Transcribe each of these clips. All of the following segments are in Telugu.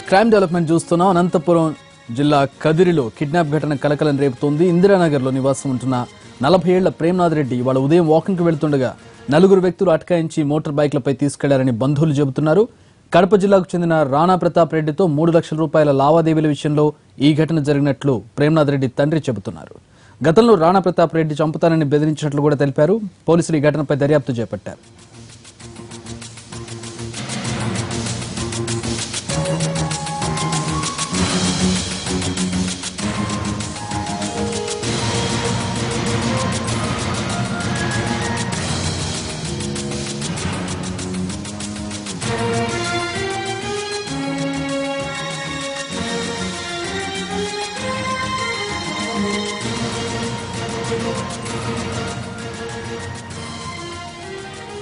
క్రైమ్ డెవలప్మెంట్ చూస్తున్నాం. అనంతపురం జిల్లా కదిరిలో కిడ్నాప్ ఘటన కలకలం రేపుతోంది. ఇందిరానగర్లో నివాసం ఉంటున్న 40 ఏళ్ల ప్రేమ్నాథ్ రెడ్డి ఇవాళ ఉదయం వాకింగ్కి వెళ్తుండగా నలుగురు వ్యక్తులు అటకాయించి మోటార్ బైక్లపై తీసుకెళ్లారని బంధువులు చెబుతున్నారు. కడప జిల్లాకు చెందిన రాణా ప్రతాప్ రెడ్డితో 3 లక్షల రూపాయల లావాదేవీల విషయంలో ఈ ఘటన జరిగినట్లు ప్రేమ్నాథ్ రెడ్డి తండ్రి చెబుతున్నారు. గతంలో రాణా ప్రతాప్ రెడ్డి చంపుతానని బెదిరించినట్లు కూడా తెలిపారు. పోలీసులు ఈ ఘటనపై దర్యాప్తు చేపట్టారు.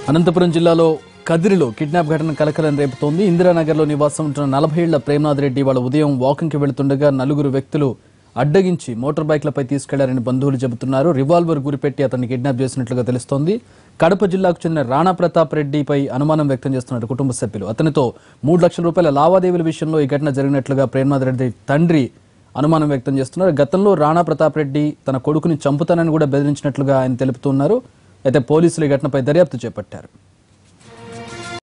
అనంతపురం జిల్లాలో కదిరిలో కిడ్నాప్ ఘటన కలకలం రేపుతోంది. ఇందిరానగర్లో నివాసం ఉంటున్న 40 ఏళ్ల ప్రేమ్నాథ్ రెడ్డి వాళ్ళ ఉదయం వాకింగ్కి వెళుతుండగా నలుగురు వ్యక్తులు అడ్డగించి మోటార్ బైక్లపై తీసుకెళ్లారని బంధువులు చెబుతున్నారు. రివాల్వర్ గురిపెట్టి అతన్ని కిడ్నాప్ చేసినట్లుగా తెలుస్తోంది. కడప జిల్లాకు చెందిన రాణా ప్రతాప్ రెడ్డిపై అనుమానం వ్యక్తం చేస్తున్నారు కుటుంబ సభ్యులు. అతనితో 3 లక్షల రూపాయల లావాదేవీల విషయంలో ఈ ఘటన జరిగినట్లుగా ప్రేమ్నాథ్ రెడ్డి తండ్రి అనుమానం వ్యక్తం చేస్తున్నారు. గతంలో రాణా ప్రతాప్ రెడ్డి తన కొడుకుని చంపుతానని కూడా బెదిరించినట్లుగా ఆయన తెలుపుతున్నారు. అయితే పోలీసులు ఈ ఘటనపై దర్యాప్తు చేపట్టారు.